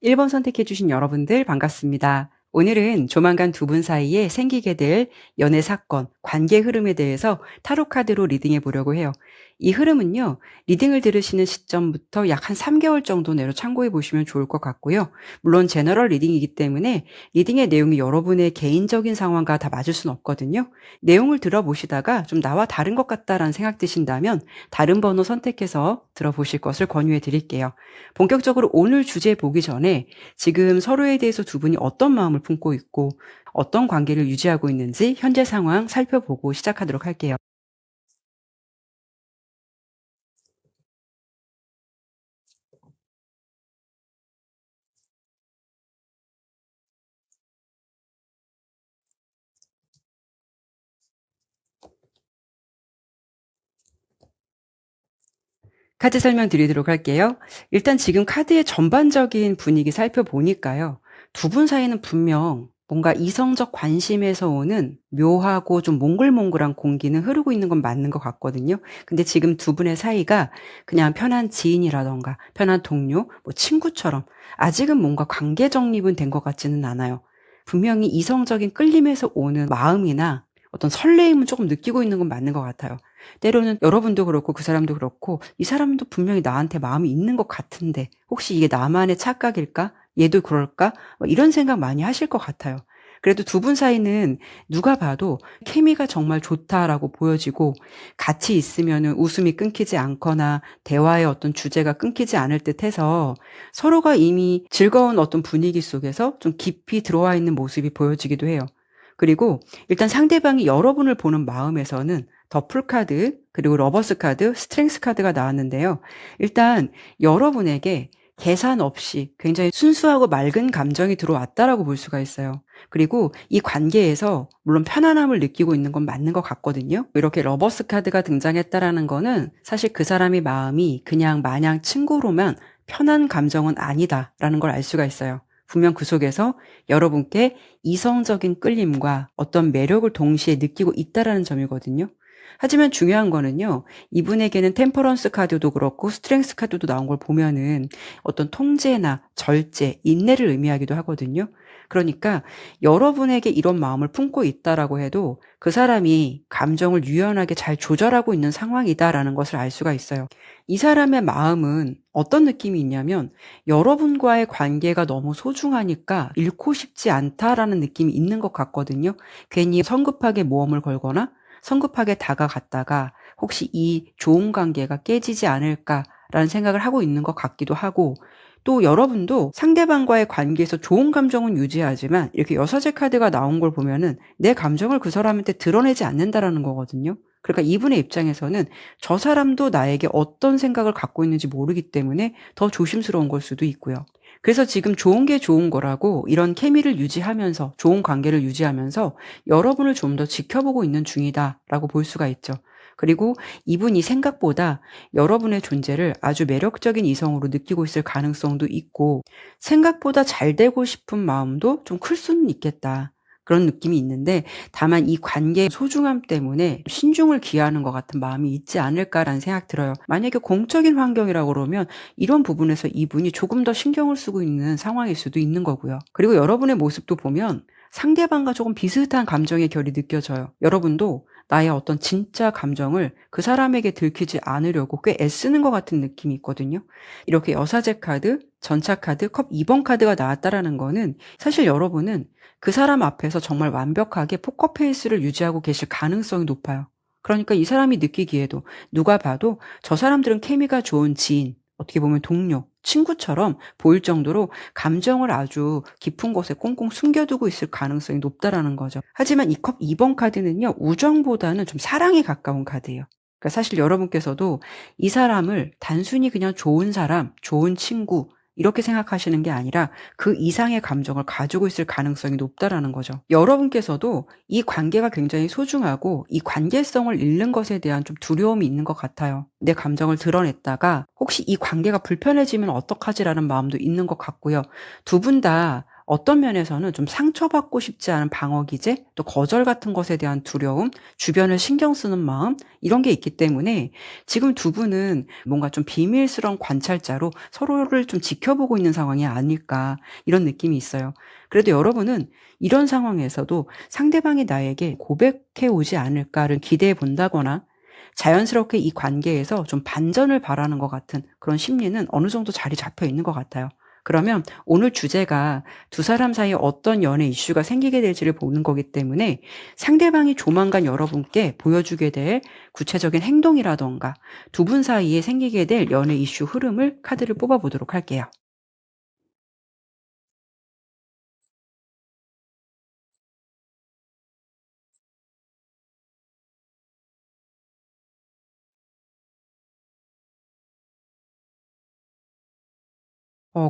1번 선택해주신 여러분들 반갑습니다. 오늘은 조만간 두 분 사이에 생기게 될 연애 사건, 관계 흐름에 대해서 타로 카드로 리딩해 보려고 해요. 이 흐름은요, 리딩을 들으시는 시점부터 약 한 3개월 정도 내로 참고해 보시면 좋을 것 같고요. 물론 제너럴 리딩이기 때문에 리딩의 내용이 여러분의 개인적인 상황과 다 맞을 수는 없거든요. 내용을 들어보시다가 좀 나와 다른 것 같다라는 생각 드신다면 다른 번호 선택해서 들어보실 것을 권유해 드릴게요. 본격적으로 오늘 주제 보기 전에 지금 서로에 대해서 두 분이 어떤 마음을 품고 있고 어떤 관계를 유지하고 있는지 현재 상황 살펴보고 시작하도록 할게요. 카드 설명 드리도록 할게요. 일단 지금 카드의 전반적인 분위기 살펴보니까요. 두 분 사이는 분명 뭔가 이성적 관심에서 오는 묘하고 좀 몽글몽글한 공기는 흐르고 있는 건 맞는 것 같거든요. 근데 지금 두 분의 사이가 그냥 편한 지인이라던가 편한 동료, 뭐 친구처럼 아직은 뭔가 관계 정립은 된 것 같지는 않아요. 분명히 이성적인 끌림에서 오는 마음이나 어떤 설레임은 조금 느끼고 있는 건 맞는 것 같아요. 때로는 여러분도 그렇고 그 사람도 그렇고 이 사람도 분명히 나한테 마음이 있는 것 같은데 혹시 이게 나만의 착각일까? 얘도 그럴까? 뭐 이런 생각 많이 하실 것 같아요. 그래도 두 분 사이는 누가 봐도 케미가 정말 좋다라고 보여지고 같이 있으면은 웃음이 끊기지 않거나 대화의 어떤 주제가 끊기지 않을 듯해서 서로가 이미 즐거운 어떤 분위기 속에서 좀 깊이 들어와 있는 모습이 보여지기도 해요. 그리고 일단 상대방이 여러분을 보는 마음에서는 더풀 카드, 그리고 러버스 카드, 스트렝스 카드가 나왔는데요. 일단 여러분에게 계산 없이 굉장히 순수하고 맑은 감정이 들어왔다라고 볼 수가 있어요. 그리고 이 관계에서 물론 편안함을 느끼고 있는 건 맞는 것 같거든요. 이렇게 러버스 카드가 등장했다라는 거는 사실 그 사람의 마음이 그냥 마냥 친구로만 편한 감정은 아니다라는 걸 알 수가 있어요. 분명 그 속에서 여러분께 이성적인 끌림과 어떤 매력을 동시에 느끼고 있다라는 점이거든요. 하지만 중요한 거는요. 이분에게는 템퍼런스 카드도 그렇고 스트렝스 카드도 나온 걸 보면은 어떤 통제나 절제, 인내를 의미하기도 하거든요. 그러니까 여러분에게 이런 마음을 품고 있다라고 해도 그 사람이 감정을 유연하게 잘 조절하고 있는 상황이다라는 것을 알 수가 있어요. 이 사람의 마음은 어떤 느낌이 있냐면 여러분과의 관계가 너무 소중하니까 잃고 싶지 않다라는 느낌이 있는 것 같거든요. 괜히 성급하게 모험을 걸거나 성급하게 다가갔다가 혹시 이 좋은 관계가 깨지지 않을까라는 생각을 하고 있는 것 같기도 하고 또 여러분도 상대방과의 관계에서 좋은 감정은 유지하지만 이렇게 여사제 카드가 나온 걸 보면은 내 감정을 그 사람한테 드러내지 않는다라는 거거든요. 그러니까 이분의 입장에서는 저 사람도 나에게 어떤 생각을 갖고 있는지 모르기 때문에 더 조심스러운 걸 수도 있고요. 그래서 지금 좋은 게 좋은 거라고 이런 케미를 유지하면서 좋은 관계를 유지하면서 여러분을 좀 더 지켜보고 있는 중이다라고 볼 수가 있죠. 그리고 이분이 생각보다 여러분의 존재를 아주 매력적인 이성으로 느끼고 있을 가능성도 있고 생각보다 잘 되고 싶은 마음도 좀 클 수는 있겠다. 그런 느낌이 있는데 다만 이 관계의 소중함 때문에 신중을 기하는 것 같은 마음이 있지 않을까라는 생각 들어요. 만약에 공적인 환경이라고 그러면 이런 부분에서 이분이 조금 더 신경을 쓰고 있는 상황일 수도 있는 거고요. 그리고 여러분의 모습도 보면 상대방과 조금 비슷한 감정의 결이 느껴져요. 여러분도 나의 어떤 진짜 감정을 그 사람에게 들키지 않으려고 꽤 애쓰는 것 같은 느낌이 있거든요. 이렇게 여사제 카드, 전차 카드, 컵 2번 카드가 나왔다라는 거는 사실 여러분은 그 사람 앞에서 정말 완벽하게 포커페이스를 유지하고 계실 가능성이 높아요. 그러니까 이 사람이 느끼기에도 누가 봐도 저 사람들은 케미가 좋은 지인, 어떻게 보면 동료, 친구처럼 보일 정도로 감정을 아주 깊은 곳에 꽁꽁 숨겨두고 있을 가능성이 높다라는 거죠. 하지만 이 컵 2번 카드는요. 우정보다는 좀 사랑에 가까운 카드예요. 그러니까 사실 여러분께서도 이 사람을 단순히 그냥 좋은 사람, 좋은 친구 이렇게 생각하시는 게 아니라 그 이상의 감정을 가지고 있을 가능성이 높다라는 거죠. 여러분께서도 이 관계가 굉장히 소중하고 이 관계성을 잃는 것에 대한 좀 두려움이 있는 것 같아요. 내 감정을 드러냈다가 혹시 이 관계가 불편해지면 어떡하지라는 마음도 있는 것 같고요. 두 분 다 어떤 면에서는 좀 상처받고 싶지 않은 방어 기제, 또 거절 같은 것에 대한 두려움, 주변을 신경 쓰는 마음, 이런 게 있기 때문에 지금 두 분은 뭔가 좀 비밀스러운 관찰자로 서로를 좀 지켜보고 있는 상황이 아닐까, 이런 느낌이 있어요. 그래도 여러분은 이런 상황에서도 상대방이 나에게 고백해 오지 않을까를 기대해 본다거나 자연스럽게 이 관계에서 좀 반전을 바라는 것 같은 그런 심리는 어느 정도 자리 잡혀 있는 것 같아요. 그러면 오늘 주제가 두 사람 사이에 어떤 연애 이슈가 생기게 될지를 보는 거기 때문에 상대방이 조만간 여러분께 보여주게 될 구체적인 행동이라던가 두 분 사이에 생기게 될 연애 이슈 흐름을 카드를 뽑아 보도록 할게요.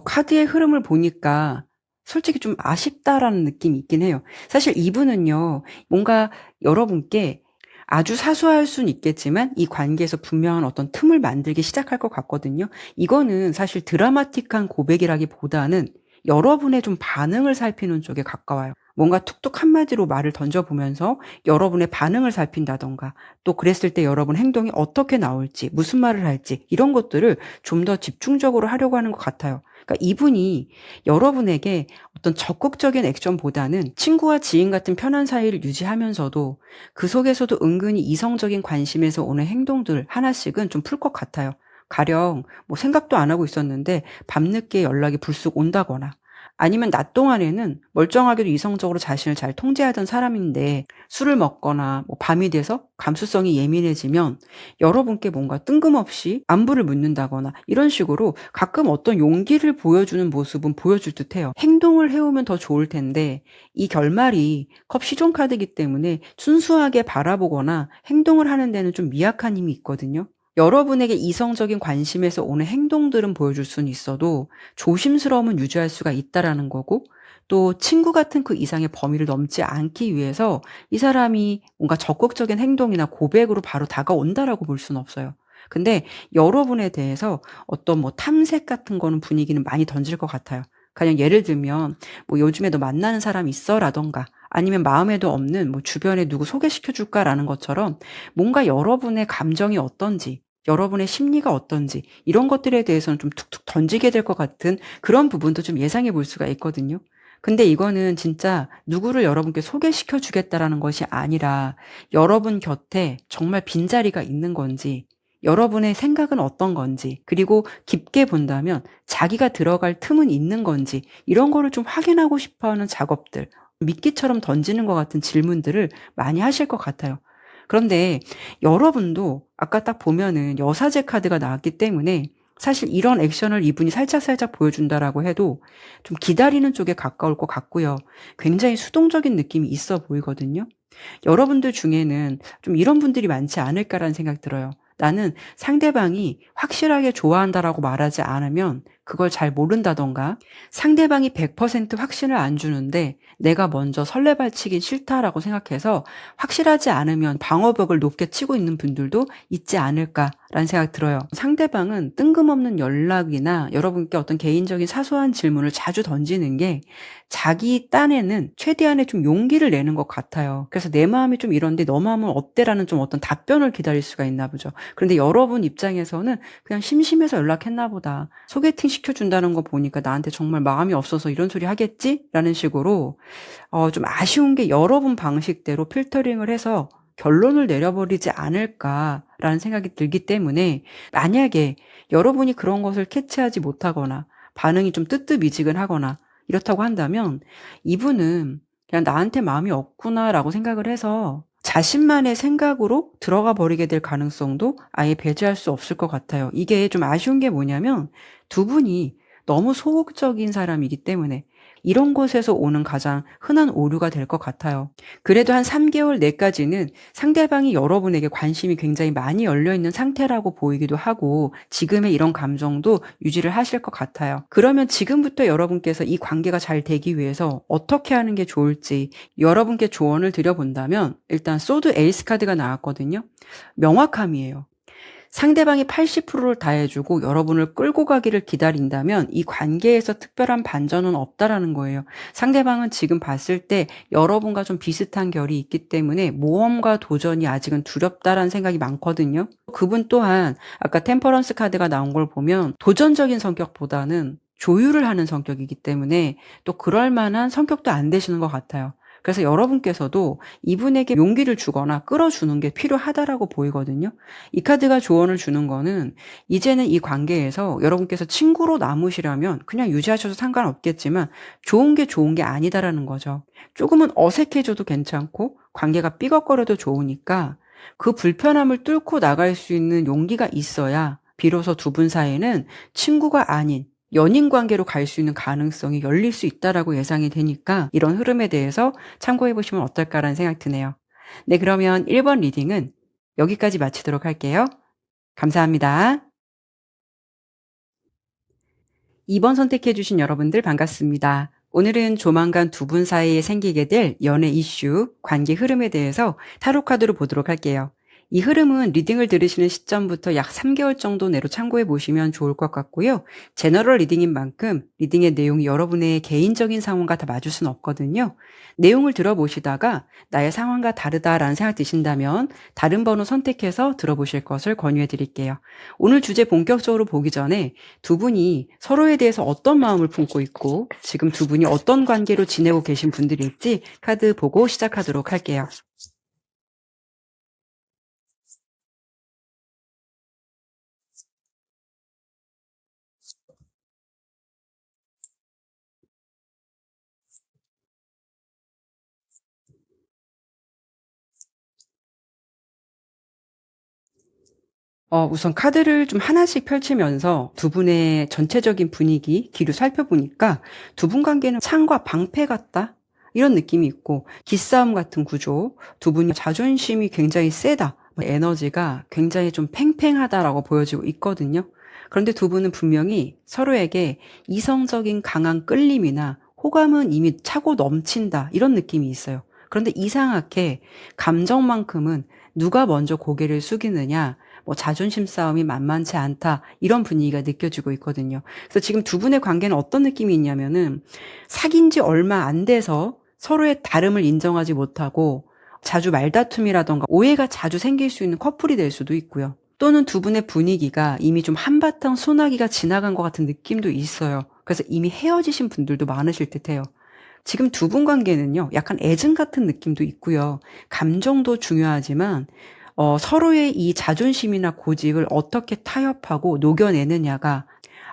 카드의 흐름을 보니까 솔직히 좀 아쉽다라는 느낌이 있긴 해요. 사실 이분은요, 뭔가 여러분께 아주 사소할 순 있겠지만 이 관계에서 분명한 어떤 틈을 만들기 시작할 것 같거든요. 이거는 사실 드라마틱한 고백이라기보다는 여러분의 좀 반응을 살피는 쪽에 가까워요. 뭔가 툭툭 한마디로 말을 던져보면서 여러분의 반응을 살핀다던가 또 그랬을 때 여러분 행동이 어떻게 나올지 무슨 말을 할지 이런 것들을 좀 더 집중적으로 하려고 하는 것 같아요. 그러니까 이분이 여러분에게 어떤 적극적인 액션보다는 친구와 지인 같은 편한 사이를 유지하면서도 그 속에서도 은근히 이성적인 관심에서 오는 행동들 하나씩은 좀 풀 것 같아요. 가령 뭐 생각도 안 하고 있었는데 밤늦게 연락이 불쑥 온다거나 아니면 낮 동안에는 멀쩡하게도 이성적으로 자신을 잘 통제하던 사람인데 술을 먹거나 뭐 밤이 돼서 감수성이 예민해지면 여러분께 뭔가 뜬금없이 안부를 묻는다거나 이런 식으로 가끔 어떤 용기를 보여주는 모습은 보여줄 듯해요. 행동을 해오면 더 좋을 텐데 이 결말이 컵 시종 카드이기 때문에 순수하게 바라보거나 행동을 하는 데는 좀 미약한 힘이 있거든요. 여러분에게 이성적인 관심에서 오는 행동들은 보여줄 수는 있어도 조심스러움은 유지할 수가 있다라는 거고 또 친구 같은 그 이상의 범위를 넘지 않기 위해서 이 사람이 뭔가 적극적인 행동이나 고백으로 바로 다가온다라고 볼 수는 없어요. 근데 여러분에 대해서 어떤 뭐 탐색 같은 거는 분위기는 많이 던질 것 같아요. 그냥 예를 들면 뭐 "요즘에 너 만나는 사람 있어?" 라던가 아니면 마음에도 없는 뭐 "주변에 누구 소개시켜 줄까?"라는 것처럼 뭔가 여러분의 감정이 어떤지 여러분의 심리가 어떤지 이런 것들에 대해서는 좀 툭툭 던지게 될 것 같은 그런 부분도 좀 예상해 볼 수가 있거든요. 근데 이거는 진짜 누구를 여러분께 소개시켜 주겠다라는 것이 아니라 여러분 곁에 정말 빈자리가 있는 건지 여러분의 생각은 어떤 건지 그리고 깊게 본다면 자기가 들어갈 틈은 있는 건지 이런 거를 좀 확인하고 싶어 하는 작업들 미끼처럼 던지는 것 같은 질문들을 많이 하실 것 같아요. 그런데 여러분도 아까 딱 보면은 여사제 카드가 나왔기 때문에 사실 이런 액션을 이분이 살짝살짝 보여준다라고 해도 좀 기다리는 쪽에 가까울 것 같고요. 굉장히 수동적인 느낌이 있어 보이거든요. 여러분들 중에는 좀 이런 분들이 많지 않을까라는 생각이 들어요. 나는 상대방이 확실하게 좋아한다라고 말하지 않으면 그걸 잘 모른다던가 상대방이 100% 확신을 안 주는데 내가 먼저 설레발치긴 싫다라고 생각해서 확실하지 않으면 방어벽을 높게 치고 있는 분들도 있지 않을까라는 생각이 들어요. 상대방은 뜬금없는 연락이나 여러분께 어떤 개인적인 사소한 질문을 자주 던지는 게 자기 딴에는 최대한의 좀 용기를 내는 것 같아요. 그래서 "내 마음이 좀 이런데 너 마음은 어때?"라는 좀 어떤 답변을 기다릴 수가 있나 보죠. 그런데 여러분 입장에서는 '그냥 심심해서 연락했나 보다. 소개팅 시켜준다는 거 보니까 나한테 정말 마음이 없어서 이런 소리 하겠지?'라는 식으로 좀 아쉬운 게 여러분 방식대로 필터링을 해서 '결론을 내려버리지 않을까.'라는 생각이 들기 때문에 만약에 여러분이 그런 것을 캐치하지 못하거나 반응이 좀 뜨뜻미지근하거나 이렇다고 한다면 이분은 '그냥 나한테 마음이 없구나.'라고 생각을 해서 자신만의 생각으로 들어가 버리게 될 가능성도 아예 배제할 수 없을 것 같아요. 이게 좀 아쉬운 게 뭐냐면 두 분이 너무 소극적인 사람이기 때문에 이런 곳에서 오는 가장 흔한 오류가 될 것 같아요. 그래도 한 3 개월 내까지는 상대방이 여러분에게 관심이 굉장히 많이 열려 있는 상태라고 보이기도 하고 지금의 이런 감정도 유지를 하실 것 같아요. 그러면 지금부터 여러분께서 이 관계가 잘 되기 위해서 어떻게 하는 게 좋을지 여러분께 조언을 드려 본다면 일단 소드 에이스 카드가 나왔거든요. 명확함이에요. 상대방이 80%를 다 해주고 여러분을 끌고 가기를 기다린다면 이 관계에서 특별한 반전은 없다라는 거예요. 상대방은 지금 봤을 때 여러분과 좀 비슷한 결이 있기 때문에 모험과 도전이 아직은 두렵다라는 생각이 많거든요. 그분 또한 아까 템퍼런스 카드가 나온 걸 보면 도전적인 성격보다는 조율을 하는 성격이기 때문에 또 그럴 만한 성격도 안 되시는 것 같아요. 그래서 여러분께서도 이분에게 용기를 주거나 끌어주는 게 필요하다라고 보이거든요. 이 카드가 조언을 주는 거는 이제는 이 관계에서 여러분께서 친구로 남으시려면 그냥 유지하셔도 상관없겠지만 좋은 게 아니다라는 거죠. 조금은 어색해져도 괜찮고 관계가 삐걱거려도 좋으니까 그 불편함을 뚫고 나갈 수 있는 용기가 있어야 비로소 두 분 사이에는 친구가 아닌 연인 관계로 갈 수 있는 가능성이 열릴 수 있다라고 예상이 되니까 이런 흐름에 대해서 참고해 보시면 어떨까라는 생각 드네요. 네, 그러면 1번 리딩은 여기까지 마치도록 할게요. 감사합니다. 2번 선택해 주신 여러분들 반갑습니다. 오늘은 조만간 두 분 사이에 생기게 될 연애 이슈, 관계 흐름에 대해서 타로 카드로 보도록 할게요. 이 흐름은 리딩을 들으시는 시점부터 약 3개월 정도 내로 참고해 보시면 좋을 것 같고요. 제너럴 리딩인 만큼 리딩의 내용이 여러분의 개인적인 상황과 다 맞을 수는 없거든요. 내용을 들어보시다가 나의 상황과 다르다라는 생각 드신다면 다른 번호 선택해서 들어보실 것을 권유해 드릴게요. 오늘 주제 본격적으로 보기 전에 두 분이 서로에 대해서 어떤 마음을 품고 있고 지금 두 분이 어떤 관계로 지내고 계신 분들일지 카드 보고 시작하도록 할게요. 우선 카드를 좀 하나씩 펼치면서 두 분의 전체적인 분위기, 기류 살펴보니까 두 분 관계는 창과 방패 같다? 이런 느낌이 있고 기싸움 같은 구조, 두 분이 자존심이 굉장히 세다, 에너지가 굉장히 좀 팽팽하다라고 보여지고 있거든요. 그런데 두 분은 분명히 서로에게 이성적인 강한 끌림이나 호감은 이미 차고 넘친다 이런 느낌이 있어요. 그런데 이상하게 감정만큼은 누가 먼저 고개를 숙이느냐, 자존심 싸움이 만만치 않다 이런 분위기가 느껴지고 있거든요. 그래서 지금 두 분의 관계는 어떤 느낌이 있냐면은 사귄 지 얼마 안 돼서 서로의 다름을 인정하지 못하고 자주 말다툼이라던가 오해가 자주 생길 수 있는 커플이 될 수도 있고요. 또는 두 분의 분위기가 이미 좀 한바탕 소나기가 지나간 것 같은 느낌도 있어요. 그래서 이미 헤어지신 분들도 많으실 듯해요. 지금 두 분 관계는요, 약간 애증 같은 느낌도 있고요. 감정도 중요하지만 서로의 이 자존심이나 고집을 어떻게 타협하고 녹여내느냐가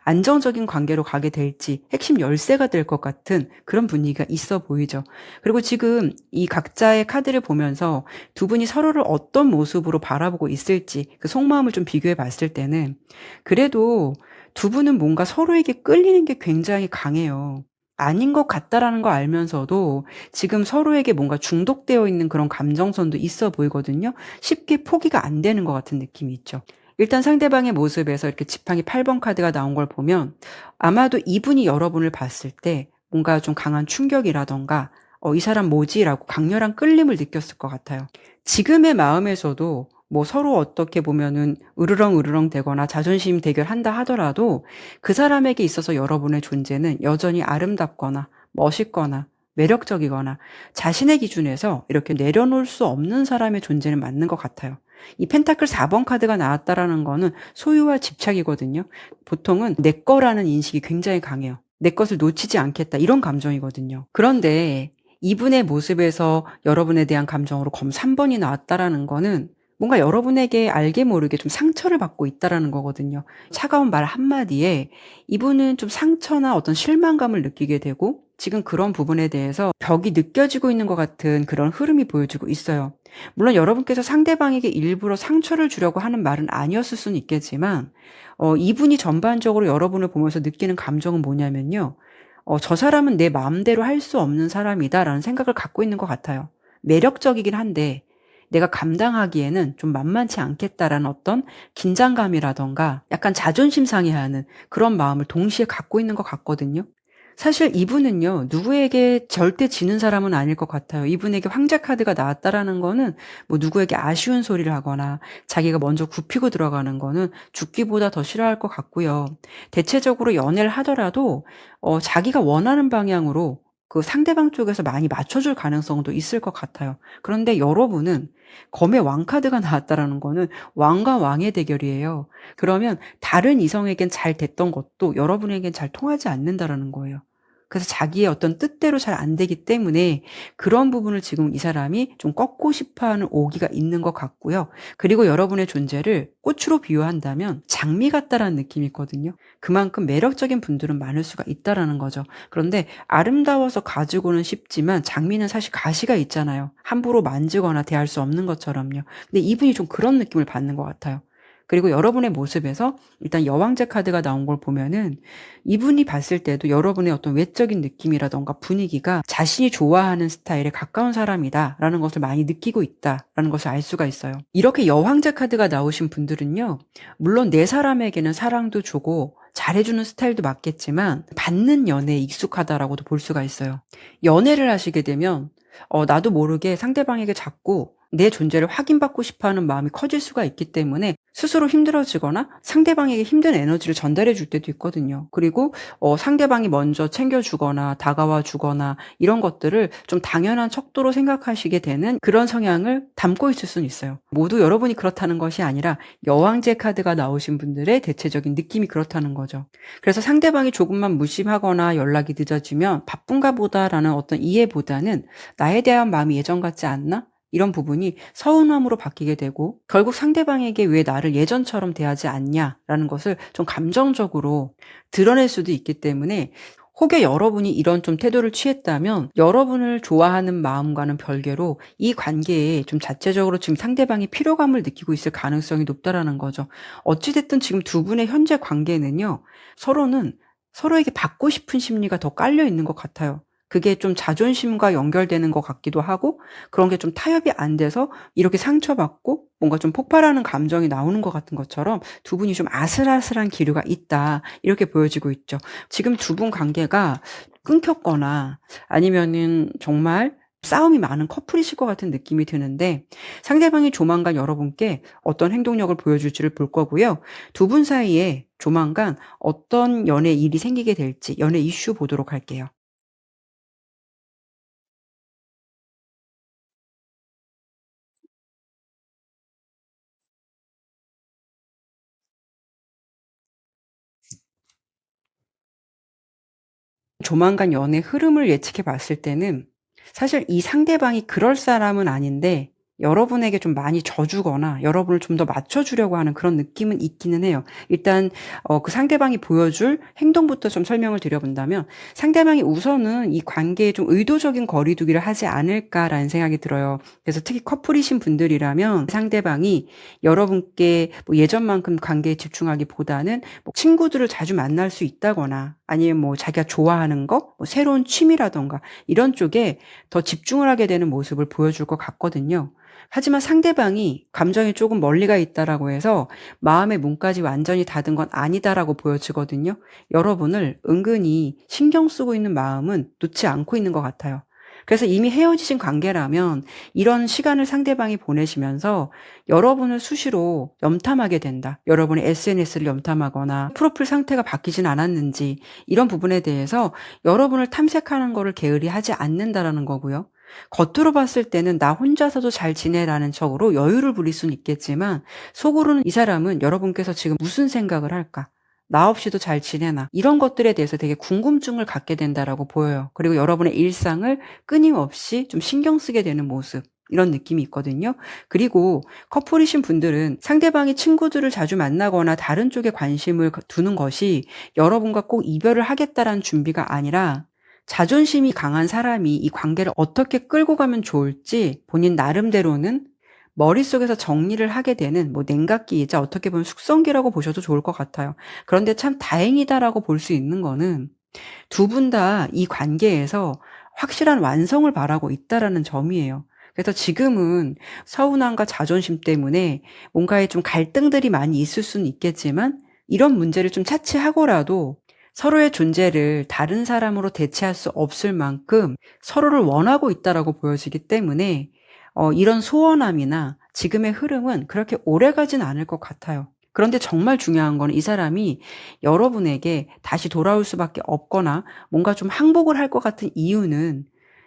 안정적인 관계로 가게 될지 핵심 열쇠가 될 것 같은 그런 분위기가 있어 보이죠. 그리고 지금 이 각자의 카드를 보면서 두 분이 서로를 어떤 모습으로 바라보고 있을지 그 속마음을 좀 비교해 봤을 때는 그래도 두 분은 뭔가 서로에게 끌리는 게 굉장히 강해요. 아닌 것 같다라는 거 알면서도 지금 서로에게 뭔가 중독되어 있는 그런 감정선도 있어 보이거든요. 쉽게 포기가 안 되는 것 같은 느낌이 있죠. 일단 상대방의 모습에서 이렇게 지팡이 8번 카드가 나온 걸 보면 아마도 이분이 여러분을 봤을 때 뭔가 좀 강한 충격이라던가 이 사람 뭐지? 라고 강렬한 끌림을 느꼈을 것 같아요. 지금의 마음에서도 서로 어떻게 보면은 으르렁 되거나 자존심 대결한다 하더라도 그 사람에게 있어서 여러분의 존재는 여전히 아름답거나 멋있거나 매력적이거나 자신의 기준에서 이렇게 내려놓을 수 없는 사람의 존재는 맞는 것 같아요. 이 펜타클 4번 카드가 나왔다라는 거는 소유와 집착이거든요. 보통은 내 거라는 인식이 굉장히 강해요. 내 것을 놓치지 않겠다 이런 감정이거든요. 그런데 이분의 모습에서 여러분에 대한 감정으로 검 3번이 나왔다라는 거는 뭔가 여러분에게 알게 모르게 좀 상처를 받고 있다라는 거거든요. 차가운 말 한마디에 이분은 좀 상처나 어떤 실망감을 느끼게 되고 지금 그런 부분에 대해서 벽이 느껴지고 있는 것 같은 그런 흐름이 보여지고 있어요. 물론 여러분께서 상대방에게 일부러 상처를 주려고 하는 말은 아니었을 수는 있겠지만 이분이 전반적으로 여러분을 보면서 느끼는 감정은 뭐냐면요. 저 사람은 내 마음대로 할 수 없는 사람이다라는 생각을 갖고 있는 것 같아요. 매력적이긴 한데 내가 감당하기에는 좀 만만치 않겠다라는 어떤 긴장감이라던가 약간 자존심 상해하는 그런 마음을 동시에 갖고 있는 것 같거든요. 사실 이분은요, 누구에게 절대 지는 사람은 아닐 것 같아요. 이분에게 황제 카드가 나왔다라는 거는 뭐 누구에게 아쉬운 소리를 하거나 자기가 먼저 굽히고 들어가는 거는 죽기보다 더 싫어할 것 같고요. 대체적으로 연애를 하더라도 자기가 원하는 방향으로 그 상대방 쪽에서 많이 맞춰줄 가능성도 있을 것 같아요. 그런데 여러분은 검의 왕 카드가 나왔다라는 거는 왕과 왕의 대결이에요. 그러면 다른 이성에겐 잘 됐던 것도 여러분에겐 잘 통하지 않는다라는 거예요. 그래서 자기의 어떤 뜻대로 잘 안 되기 때문에 그런 부분을 지금 이 사람이 좀 꺾고 싶어 하는 오기가 있는 것 같고요. 그리고 여러분의 존재를 꽃으로 비유한다면 장미 같다라는 느낌이 있거든요. 그만큼 매력적인 분들은 많을 수가 있다라는 거죠. 그런데 아름다워서 가지고는 싶지만 장미는 사실 가시가 있잖아요. 함부로 만지거나 대할 수 없는 것처럼요. 근데 이분이 좀 그런 느낌을 받는 것 같아요. 그리고 여러분의 모습에서 일단 여왕제 카드가 나온 걸 보면은 이분이 봤을 때도 여러분의 어떤 외적인 느낌이라던가 분위기가 자신이 좋아하는 스타일에 가까운 사람이다라는 것을 많이 느끼고 있다라는 것을 알 수가 있어요. 이렇게 여왕제 카드가 나오신 분들은요, 물론 내 사람에게는 사랑도 주고 잘해주는 스타일도 맞겠지만 받는 연애에 익숙하다라고도 볼 수가 있어요. 연애를 하시게 되면 나도 모르게 상대방에게 자꾸 내 존재를 확인받고 싶어하는 마음이 커질 수가 있기 때문에 스스로 힘들어지거나 상대방에게 힘든 에너지를 전달해 줄 때도 있거든요. 그리고 상대방이 먼저 챙겨주거나 다가와 주거나 이런 것들을 좀 당연한 척도로 생각하시게 되는 그런 성향을 담고 있을 수는 있어요. 모두 여러분이 그렇다는 것이 아니라 여왕제 카드가 나오신 분들의 대체적인 느낌이 그렇다는 거죠. 그래서 상대방이 조금만 무심하거나 연락이 늦어지면 바쁜가 보다라는 어떤 이해보다는 나에 대한 마음이 예전 같지 않나? 이런 부분이 서운함으로 바뀌게 되고 결국 상대방에게 왜 나를 예전처럼 대하지 않냐라는 것을 좀 감정적으로 드러낼 수도 있기 때문에 혹여 여러분이 이런 좀 태도를 취했다면 여러분을 좋아하는 마음과는 별개로 이 관계에 좀 자체적으로 지금 상대방이 피로감을 느끼고 있을 가능성이 높다라는 거죠. 어찌됐든 지금 두 분의 현재 관계는요, 서로는 서로에게 받고 싶은 심리가 더 깔려 있는 것 같아요. 그게 좀 자존심과 연결되는 것 같기도 하고 그런 게 좀 타협이 안 돼서 이렇게 상처받고 뭔가 좀 폭발하는 감정이 나오는 것 같은 것처럼 두 분이 좀 아슬아슬한 기류가 있다 이렇게 보여지고 있죠. 지금 두 분 관계가 끊겼거나 아니면은 정말 싸움이 많은 커플이실 것 같은 느낌이 드는데 상대방이 조만간 여러분께 어떤 행동력을 보여줄지를 볼 거고요. 두 분 사이에 조만간 어떤 연애 일이 생기게 될지 연애 이슈 보도록 할게요. 조만간 연애 흐름을 예측해 봤을 때는 사실 이 상대방이 그럴 사람은 아닌데 여러분에게 좀 많이 져주거나 여러분을 좀 더 맞춰주려고 하는 그런 느낌은 있기는 해요. 일단 그 상대방이 보여줄 행동부터 좀 설명을 드려본다면 상대방이 우선은 이 관계에 좀 의도적인 거리두기를 하지 않을까라는 생각이 들어요. 그래서 특히 커플이신 분들이라면 상대방이 여러분께 뭐 예전만큼 관계에 집중하기보다는 뭐 친구들을 자주 만날 수 있다거나 아니면 뭐 자기가 좋아하는 거, 뭐 새로운 취미라던가 이런 쪽에 더 집중을 하게 되는 모습을 보여줄 것 같거든요. 하지만 상대방이 감정이 조금 멀리가 있다라고 해서 마음의 문까지 완전히 닫은 건 아니다라고 보여지거든요. 여러분을 은근히 신경 쓰고 있는 마음은 놓지 않고 있는 것 같아요. 그래서 이미 헤어지신 관계라면 이런 시간을 상대방이 보내시면서 여러분을 수시로 염탐하게 된다. 여러분의 SNS를 염탐하거나 프로필 상태가 바뀌진 않았는지 이런 부분에 대해서 여러분을 탐색하는 거를 게으리 하지 않는다라는 거고요. 겉으로 봤을 때는 나 혼자서도 잘 지내라는 척으로 여유를 부릴 수는 있겠지만 속으로는 이 사람은 여러분께서 지금 무슨 생각을 할까? 나 없이도 잘 지내나? 이런 것들에 대해서 되게 궁금증을 갖게 된다라고 보여요. 그리고 여러분의 일상을 끊임없이 좀 신경 쓰게 되는 모습. 이런 느낌이 있거든요. 그리고 커플이신 분들은 상대방이 친구들을 자주 만나거나 다른 쪽에 관심을 두는 것이 여러분과 꼭 이별을 하겠다라는 준비가 아니라 자존심이 강한 사람이 이 관계를 어떻게 끌고 가면 좋을지 본인 나름대로는 머릿속에서 정리를 하게 되는 뭐 냉각기이자 어떻게 보면 숙성기라고 보셔도 좋을 것 같아요. 그런데 참 다행이다라고 볼 수 있는 거는 두 분 다 이 관계에서 확실한 완성을 바라고 있다라는 점이에요. 그래서 지금은 서운함과 자존심 때문에 뭔가에 좀 갈등들이 많이 있을 수는 있겠지만 이런 문제를 좀 차치하고라도 서로의 존재를 다른 사람으로 대체할 수 없을 만큼 서로를 원하고 있다라고 보여지기 때문에 이런 소원함이나 지금의 흐름은 그렇게 오래가진 않을 것 같아요. 그런데 정말 중요한 건 이 사람이 여러분에게 다시 돌아올 수밖에 없거나 뭔가 좀 항복을 할 것 같은 이유는,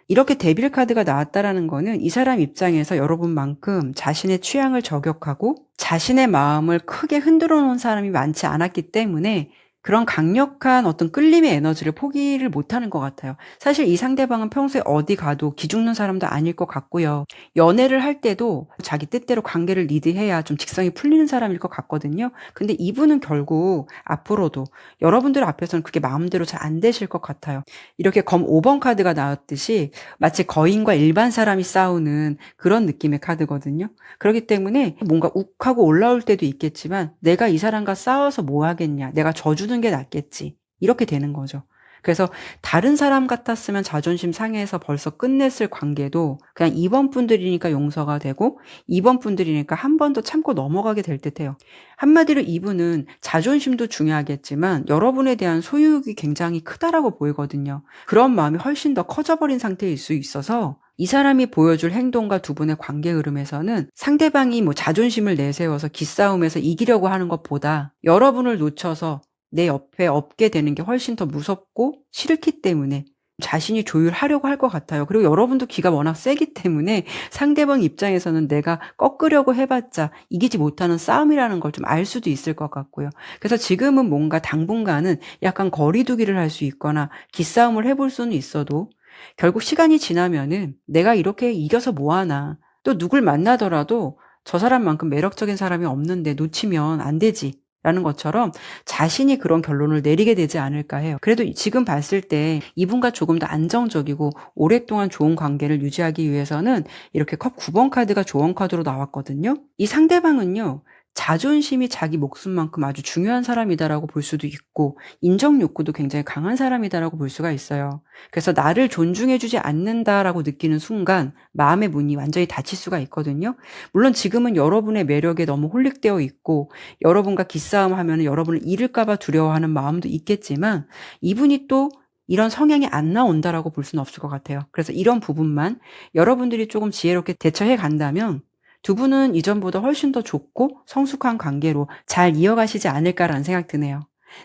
이렇게 데빌 카드가 나왔다라는 거는 이 사람 입장에서 여러분만큼 자신의 취향을 저격하고 자신의 마음을 크게 흔들어 놓은 사람이 많지 않았기 때문에 그런 강력한 어떤 끌림의 에너지를 포기를 못하는 것 같아요. 사실 이 상대방은 평소에 어디 가도 기죽는 사람도 아닐 것 같고요. 연애를 할 때도 자기 뜻대로 관계를 리드해야 좀 직성이 풀리는 사람일 것 같거든요. 근데 이분은 결국 앞으로도 여러분들 앞에서는 그게 마음대로 잘 안 되실 것 같아요. 이렇게 검 5번 카드가 나왔듯이 마치 거인과 일반 사람이 싸우는 그런 느낌의 카드거든요. 그렇기 때문에 뭔가 욱하고 올라올 때도 있겠지만 내가 이 사람과 싸워서 뭐 하겠냐, 내가 져주는 게 낫겠지, 이렇게 되는 거죠. 그래서 다른 사람 같았으면 자존심 상해서 벌써 끝냈을 관계도 그냥 2번 분들이니까 용서가 되고 2번 분들이니까 한 번 더 참고 넘어가게 될 듯해요. 한마디로 이분은 자존심도 중요하겠지만 여러분에 대한 소유욕이 굉장히 크다라고 보이거든요. 그런 마음이 훨씬 더 커져버린 상태일 수 있어서 이 사람이 보여줄 행동과 두 분의 관계 흐름에서는 상대방이 뭐 자존심을 내세워서 기싸움에서 이기려고 하는 것보다 여러분을 놓쳐서 내 옆에 없게 되는 게 훨씬 더 무섭고 싫기 때문에 자신이 조율하려고 할 것 같아요. 그리고 여러분도 기가 워낙 세기 때문에 상대방 입장에서는 내가 꺾으려고 해봤자 이기지 못하는 싸움이라는 걸 좀 알 수도 있을 것 같고요. 그래서 지금은 뭔가 당분간은 약간 거리두기를 할 수 있거나 기싸움을 해볼 수는 있어도 결국 시간이 지나면은 내가 이렇게 이겨서 뭐하나, 또 누굴 만나더라도 저 사람만큼 매력적인 사람이 없는데 놓치면 안 되지 라는 것처럼 자신이 그런 결론을 내리게 되지 않을까 해요. 그래도 지금 봤을 때 이분과 조금 더 안정적이고 오랫동안 좋은 관계를 유지하기 위해서는 이렇게 컵 9번 카드가 조언 카드로 나왔거든요. 이 상대방은요, 자존심이 자기 목숨만큼 아주 중요한 사람이다라고 볼 수도 있고 인정 욕구도 굉장히 강한 사람이다라고 볼 수가 있어요. 그래서 나를 존중해주지 않는다라고 느끼는 순간 마음의 문이 완전히 닫힐 수가 있거든요. 물론 지금은 여러분의 매력에 너무 홀릭되어 있고 여러분과 기싸움하면 여러분을 잃을까 봐 두려워하는 마음도 있겠지만 이분이 또 이런 성향이 안 나온다라고 볼 수는 없을 것 같아요. 그래서 이런 부분만 여러분들이 조금 지혜롭게 대처해 간다면 두 분은 이전보다 훨씬 더 좋고 성숙한 관계로 잘 이어가시지 않을까라는 생각 드네요.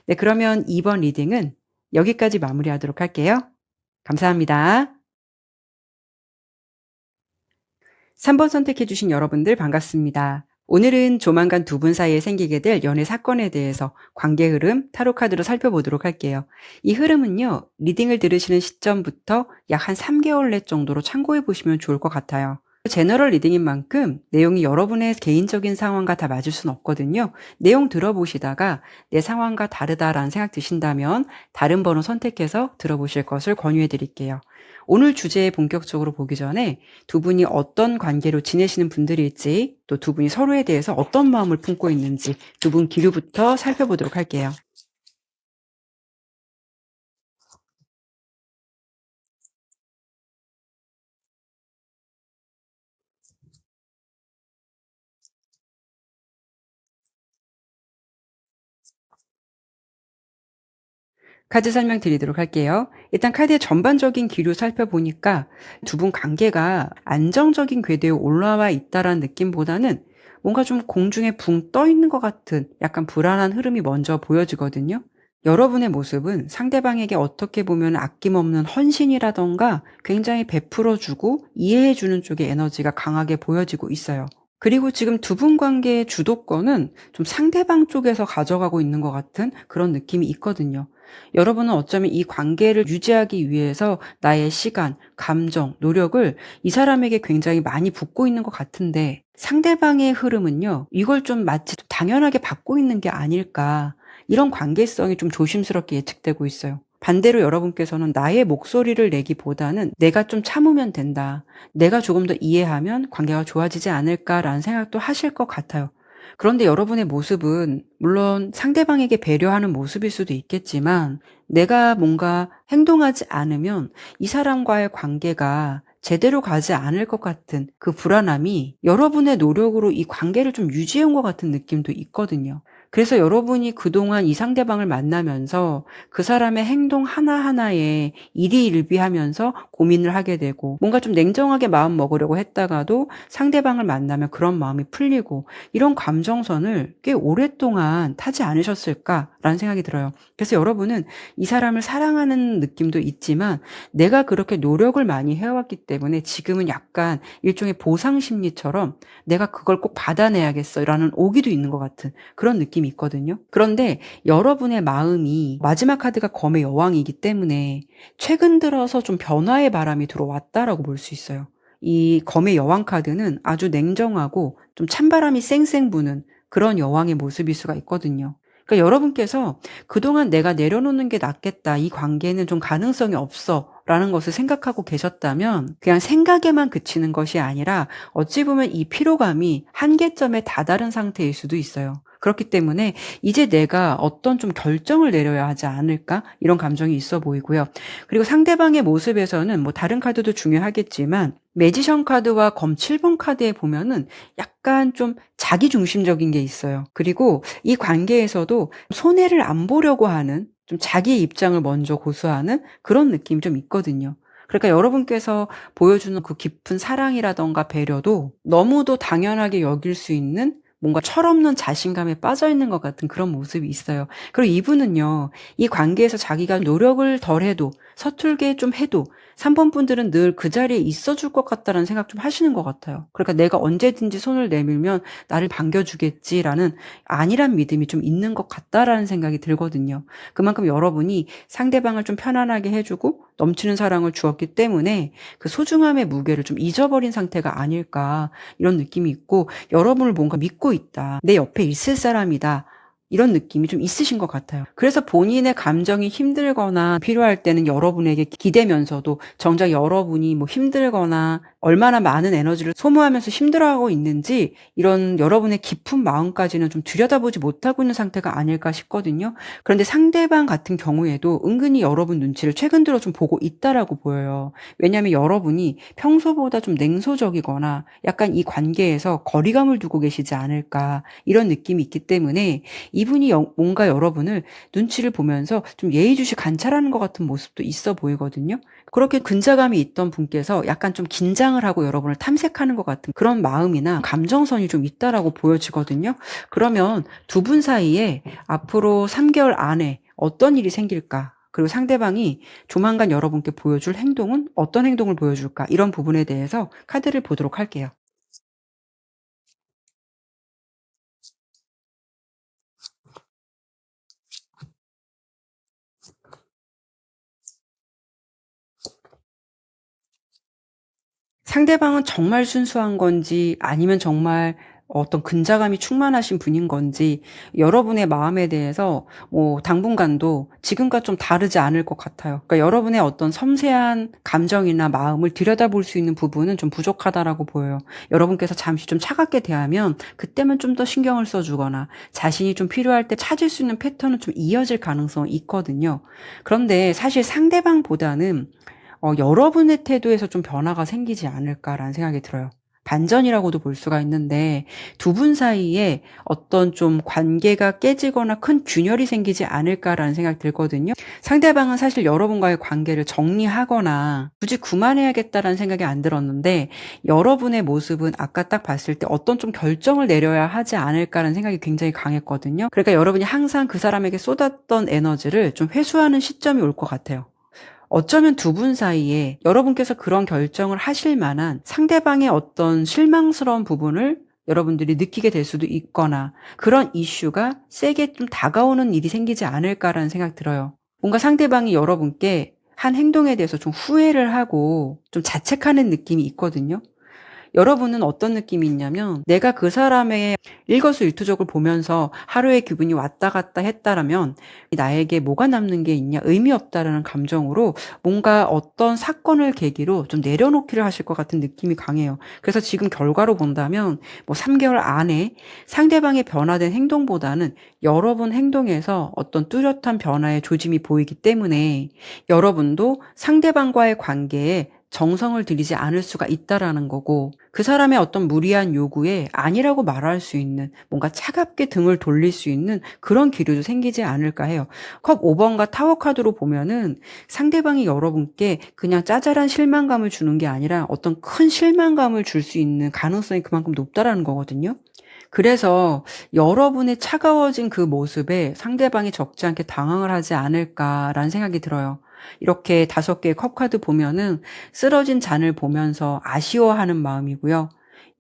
네, 그러면 이번 리딩은 여기까지 마무리하도록 할게요. 감사합니다. 3번 선택해주신 여러분들 반갑습니다. 오늘은 조만간 두 분 사이에 생기게 될 연애 사건에 대해서 관계 흐름 타로 카드로 살펴보도록 할게요. 이 흐름은요, 리딩을 들으시는 시점부터 약 한 3개월 내 정도로 참고해 보시면 좋을 것 같아요. 제너럴 리딩인 만큼 내용이 여러분의 개인적인 상황과 다 맞을 수는 없거든요. 내용 들어보시다가 내 상황과 다르다라는 생각 드신다면 다른 번호 선택해서 들어보실 것을 권유해 드릴게요. 오늘 주제에 본격적으로 보기 전에 두 분이 어떤 관계로 지내시는 분들일지, 또 두 분이 서로에 대해서 어떤 마음을 품고 있는지 두 분 기류부터 살펴보도록 할게요. 카드 설명 드리도록 할게요. 일단 카드의 전반적인 기류 살펴보니까 두 분 관계가 안정적인 궤도에 올라와 있다라는 느낌보다는 뭔가 좀 공중에 붕 떠 있는 것 같은 약간 불안한 흐름이 먼저 보여지거든요. 여러분의 모습은 상대방에게 어떻게 보면 아낌없는 헌신이라던가 굉장히 베풀어주고 이해해주는 쪽의 에너지가 강하게 보여지고 있어요. 그리고 지금 두 분 관계의 주도권은 좀 상대방 쪽에서 가져가고 있는 것 같은 그런 느낌이 있거든요. 여러분은 어쩌면 이 관계를 유지하기 위해서 나의 시간, 감정, 노력을 이 사람에게 굉장히 많이 붓고 있는 것 같은데 상대방의 흐름은요, 이걸 좀 마치 당연하게 받고 있는 게 아닐까, 이런 관계성이 좀 조심스럽게 예측되고 있어요. 반대로 여러분께서는 나의 목소리를 내기보다는 내가 좀 참으면 된다, 내가 조금 더 이해하면 관계가 좋아지지 않을까라는 생각도 하실 것 같아요. 그런데 여러분의 모습은 물론 상대방에게 배려하는 모습일 수도 있겠지만 내가 뭔가 행동하지 않으면 이 사람과의 관계가 제대로 가지 않을 것 같은 그 불안함이 여러분의 노력으로 이 관계를 좀 유지해온 것 같은 느낌도 있거든요. 그래서 여러분이 그동안 이 상대방을 만나면서 그 사람의 행동 하나하나에 일희일비하면서 고민을 하게 되고 뭔가 좀 냉정하게 마음 먹으려고 했다가도 상대방을 만나면 그런 마음이 풀리고 이런 감정선을 꽤 오랫동안 타지 않으셨을까라는 생각이 들어요. 그래서 여러분은 이 사람을 사랑하는 느낌도 있지만 내가 그렇게 노력을 많이 해왔기 때문에 지금은 약간 일종의 보상 심리처럼 내가 그걸 꼭 받아내야겠어라는 오기도 있는 것 같은 그런 느낌이 있거든요. 그런데 여러분의 마음이 마지막 카드가 검의 여왕이기 때문에 최근 들어서 좀 변화의 바람이 들어왔다라고 볼 수 있어요. 이 검의 여왕 카드는 아주 냉정하고 좀 찬바람이 쌩쌩 부는 그런 여왕의 모습일 수가 있거든요. 그러니까 여러분께서 그동안 내가 내려놓는 게 낫겠다. 이 관계는 좀 가능성이 없어. 라는 것을 생각하고 계셨다면 그냥 생각에만 그치는 것이 아니라 어찌 보면 이 피로감이 한계점에 다다른 상태일 수도 있어요. 그렇기 때문에 이제 내가 어떤 좀 결정을 내려야 하지 않을까? 이런 감정이 있어 보이고요. 그리고 상대방의 모습에서는 뭐 다른 카드도 중요하겠지만 매지션 카드와 검 7번 카드에 보면은 약간 좀 자기중심적인 게 있어요. 그리고 이 관계에서도 손해를 안 보려고 하는 좀 자기의 입장을 먼저 고수하는 그런 느낌이 좀 있거든요. 그러니까 여러분께서 보여주는 그 깊은 사랑이라던가 배려도 너무도 당연하게 여길 수 있는 뭔가 철없는 자신감에 빠져 있는 것 같은 그런 모습이 있어요. 그리고 이분은요, 이 관계에서 자기가 노력을 덜 해도 서툴게 좀 해도 3번 분들은 늘 그 자리에 있어줄 것 같다는 생각 좀 하시는 것 같아요. 그러니까 내가 언제든지 손을 내밀면 나를 반겨주겠지라는 안일한 믿음이 좀 있는 것 같다라는 생각이 들거든요. 그만큼 여러분이 상대방을 좀 편안하게 해주고 넘치는 사랑을 주었기 때문에 그 소중함의 무게를 좀 잊어버린 상태가 아닐까 이런 느낌이 있고 여러분을 뭔가 믿고 있다. 내 옆에 있을 사람이다. 이런 느낌이 좀 있으신 것 같아요. 그래서 본인의 감정이 힘들거나 필요할 때는 여러분에게 기대면서도 정작 여러분이 뭐 힘들거나 얼마나 많은 에너지를 소모하면서 힘들어하고 있는지 이런 여러분의 깊은 마음까지는 좀 들여다보지 못하고 있는 상태가 아닐까 싶거든요. 그런데 상대방 같은 경우에도 은근히 여러분 눈치를 최근 들어 좀 보고 있다라고 보여요. 왜냐하면 여러분이 평소보다 좀 냉소적이거나 약간 이 관계에서 거리감을 두고 계시지 않을까 이런 느낌이 있기 때문에 이분이 뭔가 여러분을 눈치를 보면서 좀 예의주시 관찰하는 것 같은 모습도 있어 보이거든요. 그렇게 근자감이 있던 분께서 약간 좀 긴장을 하고 여러분을 탐색하는 것 같은 그런 마음이나 감정선이 좀 있다라고 보여지거든요. 그러면 두 분 사이에 앞으로 3개월 안에 어떤 일이 생길까? 그리고 상대방이 조만간 여러분께 보여줄 행동은 어떤 행동을 보여줄까? 이런 부분에 대해서 카드를 보도록 할게요. 상대방은 정말 순수한 건지 아니면 정말 어떤 근자감이 충만하신 분인 건지 여러분의 마음에 대해서 뭐 당분간도 지금과 좀 다르지 않을 것 같아요. 그러니까 여러분의 어떤 섬세한 감정이나 마음을 들여다볼 수 있는 부분은 좀 부족하다라고 보여요. 여러분께서 잠시 좀 차갑게 대하면 그때만 좀 더 신경을 써주거나 자신이 좀 필요할 때 찾을 수 있는 패턴은 좀 이어질 가능성이 있거든요. 그런데 사실 상대방보다는 여러분의 태도에서 좀 변화가 생기지 않을까라는 생각이 들어요. 반전이라고도 볼 수가 있는데 두 분 사이에 어떤 좀 관계가 깨지거나 큰 균열이 생기지 않을까라는 생각이 들거든요. 상대방은 사실 여러분과의 관계를 정리하거나 굳이 그만해야겠다라는 생각이 안 들었는데 여러분의 모습은 아까 딱 봤을 때 어떤 좀 결정을 내려야 하지 않을까라는 생각이 굉장히 강했거든요. 그러니까 여러분이 항상 그 사람에게 쏟았던 에너지를 좀 회수하는 시점이 올 것 같아요. 어쩌면 두 분 사이에 여러분께서 그런 결정을 하실 만한 상대방의 어떤 실망스러운 부분을 여러분들이 느끼게 될 수도 있거나 그런 이슈가 세게 좀 다가오는 일이 생기지 않을까라는 생각 들어요. 뭔가 상대방이 여러분께 한 행동에 대해서 좀 후회를 하고 좀 자책하는 느낌이 있거든요. 여러분은 어떤 느낌이 있냐면 내가 그 사람의 일거수일투족을 보면서 하루의 기분이 왔다 갔다 했다라면 나에게 뭐가 남는 게 있냐 의미 없다라는 감정으로 뭔가 어떤 사건을 계기로 좀 내려놓기를 하실 것 같은 느낌이 강해요. 그래서 지금 결과로 본다면 뭐 3개월 안에 상대방의 변화된 행동보다는 여러분 행동에서 어떤 뚜렷한 변화의 조짐이 보이기 때문에 여러분도 상대방과의 관계에 정성을 들이지 않을 수가 있다라는 거고, 그 사람의 어떤 무리한 요구에 아니라고 말할 수 있는, 뭔가 차갑게 등을 돌릴 수 있는 그런 기류도 생기지 않을까 해요. 컵 5번과 타워 카드로 보면은 상대방이 여러분께 그냥 짜잘한 실망감을 주는 게 아니라 어떤 큰 실망감을 줄 수 있는 가능성이 그만큼 높다라는 거거든요. 그래서 여러분의 차가워진 그 모습에 상대방이 적지 않게 당황을 하지 않을까라는 생각이 들어요. 이렇게 5개의 컵 카드 보면은 쓰러진 잔을 보면서 아쉬워하는 마음이고요.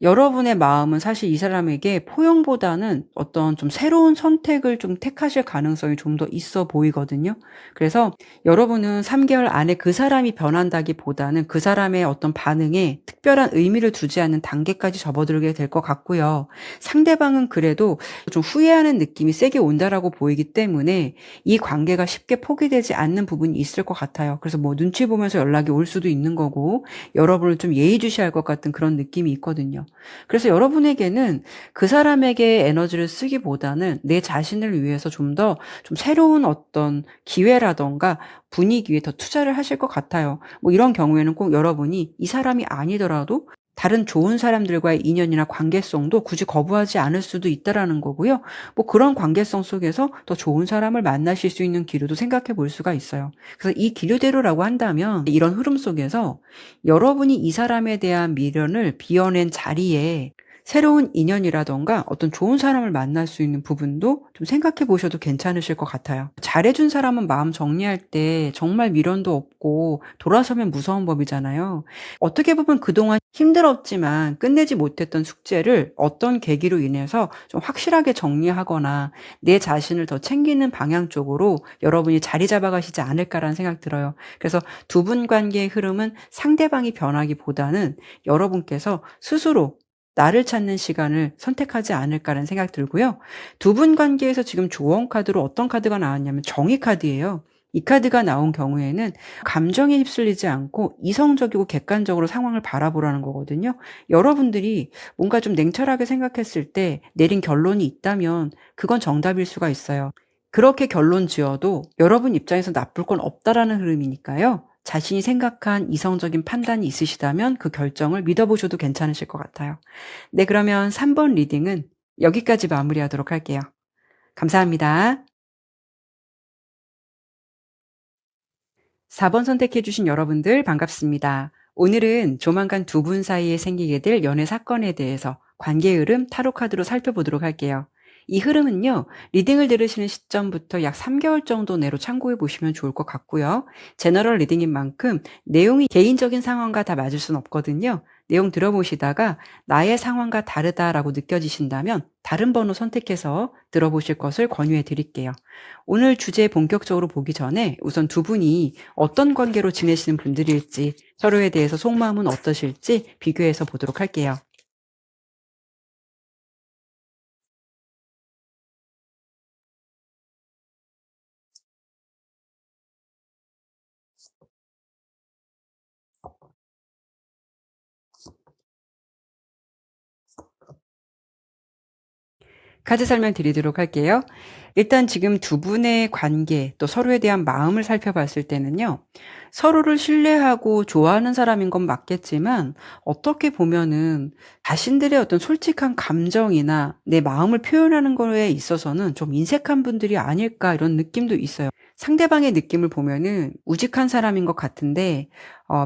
여러분의 마음은 사실 이 사람에게 포용보다는 어떤 좀 새로운 선택을 좀 택하실 가능성이 좀 더 있어 보이거든요. 그래서 여러분은 3개월 안에 그 사람이 변한다기보다는 그 사람의 어떤 반응에 특별한 의미를 두지 않는 단계까지 접어들게 될 것 같고요. 상대방은 그래도 좀 후회하는 느낌이 세게 온다라고 보이기 때문에 이 관계가 쉽게 포기되지 않는 부분이 있을 것 같아요. 그래서 뭐 눈치 보면서 연락이 올 수도 있는 거고, 여러분을 좀 예의주시할 것 같은 그런 느낌이 있거든요. 그래서 여러분에게는 그 사람에게 에너지를 쓰기보다는 내 자신을 위해서 좀 더 좀 새로운 어떤 기회라던가 분위기에 더 투자를 하실 것 같아요. 뭐 이런 경우에는 꼭 여러분이 이 사람이 아니더라도 다른 좋은 사람들과의 인연이나 관계성도 굳이 거부하지 않을 수도 있다라는 거고요. 뭐 그런 관계성 속에서 더 좋은 사람을 만나실 수 있는 기류도 생각해 볼 수가 있어요. 그래서 이 기류대로라고 한다면 이런 흐름 속에서 여러분이 이 사람에 대한 미련을 비워낸 자리에 새로운 인연이라던가 어떤 좋은 사람을 만날 수 있는 부분도 좀 생각해 보셔도 괜찮으실 것 같아요. 잘해준 사람은 마음 정리할 때 정말 미련도 없고 돌아서면 무서운 법이잖아요. 어떻게 보면 그동안 힘들었지만 끝내지 못했던 숙제를 어떤 계기로 인해서 좀 확실하게 정리하거나 내 자신을 더 챙기는 방향 쪽으로 여러분이 자리 잡아가시지 않을까라는 생각 들어요. 그래서 두 분 관계의 흐름은 상대방이 변하기보다는 여러분께서 스스로 나를 찾는 시간을 선택하지 않을까라는 생각 들고요. 두 분 관계에서 지금 조언 카드로 어떤 카드가 나왔냐면 정의 카드예요. 이 카드가 나온 경우에는 감정에 휩쓸리지 않고 이성적이고 객관적으로 상황을 바라보라는 거거든요. 여러분들이 뭔가 좀 냉철하게 생각했을 때 내린 결론이 있다면 그건 정답일 수가 있어요. 그렇게 결론 지어도 여러분 입장에서 나쁠 건 없다라는 흐름이니까요. 자신이 생각한 이성적인 판단이 있으시다면 그 결정을 믿어보셔도 괜찮으실 것 같아요. 네, 그러면 3번 리딩은 여기까지 마무리하도록 할게요. 감사합니다. 4번 선택해주신 여러분들 반갑습니다. 오늘은 조만간 두 분 사이에 생기게 될 연애 사건에 대해서 관계 흐름 타로 카드로 살펴보도록 할게요. 이 흐름은요, 리딩을 들으시는 시점부터 약 3개월 정도 내로 참고해 보시면 좋을 것 같고요. 제너럴 리딩인 만큼 내용이 개인적인 상황과 다 맞을 순 없거든요. 내용 들어보시다가 나의 상황과 다르다라고 느껴지신다면 다른 번호 선택해서 들어보실 것을 권유해 드릴게요. 오늘 주제 본격적으로 보기 전에 우선 두 분이 어떤 관계로 지내시는 분들일지, 서로에 대해서 속마음은 어떠실지 비교해서 보도록 할게요. 카드 설명 드리도록 할게요. 일단 지금 두 분의 관계 또 서로에 대한 마음을 살펴봤을 때는요. 서로를 신뢰하고 좋아하는 사람인 건 맞겠지만 어떻게 보면은 자신들의 어떤 솔직한 감정이나 내 마음을 표현하는 거에 있어서는 좀 인색한 분들이 아닐까 이런 느낌도 있어요. 상대방의 느낌을 보면은 우직한 사람인 것 같은데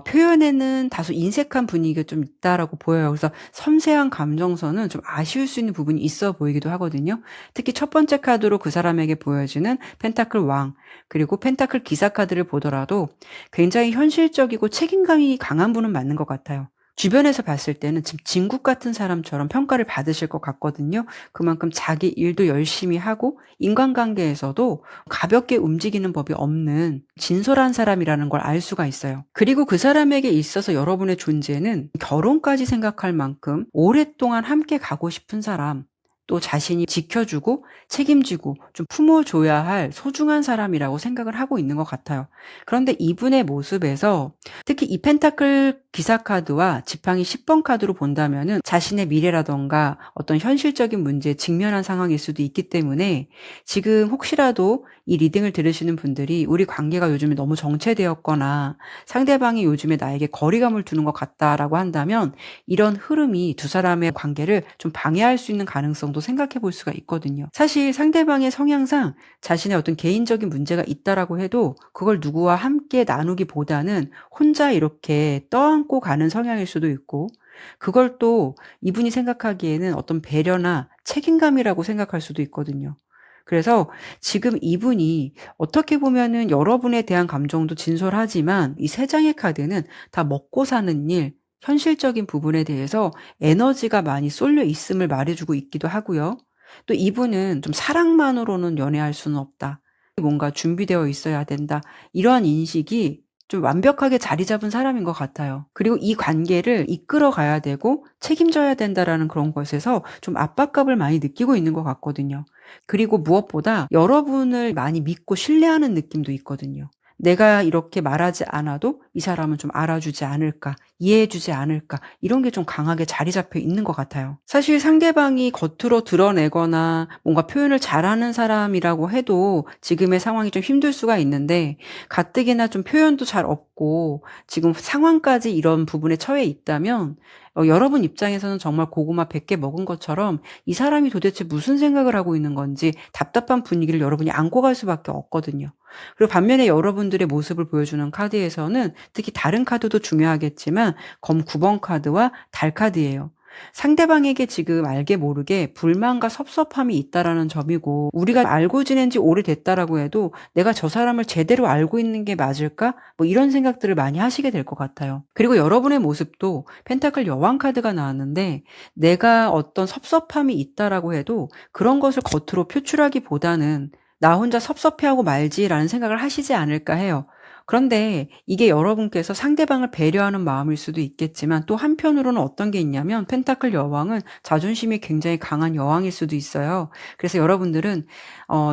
표현에는 다소 인색한 분위기가 좀 있다라고 보여요. 그래서 섬세한 감정선은 좀 아쉬울 수 있는 부분이 있어 보이기도 하거든요. 특히 첫 번째 카드로 그 사람에게 보여지는 펜타클 왕, 그리고 펜타클 기사 카드를 보더라도 굉장히 현실적이고 책임감이 강한 분은 맞는 것 같아요. 주변에서 봤을 때는 지금 진국 같은 사람처럼 평가를 받으실 것 같거든요. 그만큼 자기 일도 열심히 하고 인간관계에서도 가볍게 움직이는 법이 없는 진솔한 사람이라는 걸 알 수가 있어요. 그리고 그 사람에게 있어서 여러분의 존재는 결혼까지 생각할 만큼 오랫동안 함께 가고 싶은 사람, 또 자신이 지켜주고 책임지고 좀 품어줘야 할 소중한 사람이라고 생각을 하고 있는 것 같아요. 그런데 이분의 모습에서 특히 이 펜타클 기사카드와 지팡이 10번 카드로 본다면은 자신의 미래라던가 어떤 현실적인 문제에 직면한 상황일 수도 있기 때문에 지금 혹시라도 이 리딩을 들으시는 분들이 우리 관계가 요즘에 너무 정체되었거나 상대방이 요즘에 나에게 거리감을 두는 것 같다라고 한다면 이런 흐름이 두 사람의 관계를 좀 방해할 수 있는 가능성도 생각해 볼 수가 있거든요. 사실 상대방의 성향상 자신의 어떤 개인적인 문제가 있다라고 해도 그걸 누구와 함께 나누기보다는 혼자 이렇게 떠안고 가는 성향일 수도 있고 그걸 또 이분이 생각하기에는 어떤 배려나 책임감이라고 생각할 수도 있거든요. 그래서 지금 이분이 어떻게 보면은 여러분에 대한 감정도 진솔하지만 이 세 장의 카드는 다 먹고 사는 일, 현실적인 부분에 대해서 에너지가 많이 쏠려 있음을 말해주고 있기도 하고요. 또 이분은 좀 사랑만으로는 연애할 수는 없다. 뭔가 준비되어 있어야 된다. 이러한 인식이 좀 완벽하게 자리 잡은 사람인 것 같아요. 그리고 이 관계를 이끌어 가야 되고 책임져야 된다라는 그런 것에서 좀 압박감을 많이 느끼고 있는 것 같거든요. 그리고 무엇보다 여러분을 많이 믿고 신뢰하는 느낌도 있거든요. 내가 이렇게 말하지 않아도 이 사람은 좀 알아주지 않을까, 이해해주지 않을까, 이런 게 좀 강하게 자리 잡혀 있는 것 같아요. 사실 상대방이 겉으로 드러내거나 뭔가 표현을 잘하는 사람이라고 해도 지금의 상황이 좀 힘들 수가 있는데, 가뜩이나 좀 표현도 잘 없고, 지금 상황까지 이런 부분에 처해 있다면, 여러분 입장에서는 정말 고구마 100개 먹은 것처럼 이 사람이 도대체 무슨 생각을 하고 있는 건지 답답한 분위기를 여러분이 안고 갈 수밖에 없거든요. 그리고 반면에 여러분들의 모습을 보여주는 카드에서는 특히 다른 카드도 중요하겠지만 검 9번 카드와 달 카드예요. 상대방에게 지금 알게 모르게 불만과 섭섭함이 있다라는 점이고 우리가 알고 지낸 지 오래됐다라고 해도 내가 저 사람을 제대로 알고 있는 게 맞을까? 뭐 이런 생각들을 많이 하시게 될 것 같아요. 그리고 여러분의 모습도 펜타클 여왕 카드가 나왔는데 내가 어떤 섭섭함이 있다라고 해도 그런 것을 겉으로 표출하기보다는 나 혼자 섭섭해하고 말지라는 생각을 하시지 않을까 해요. 그런데 이게 여러분께서 상대방을 배려하는 마음일 수도 있겠지만 또 한편으로는 어떤 게 있냐면 펜타클 여왕은 자존심이 굉장히 강한 여왕일 수도 있어요. 그래서 여러분들은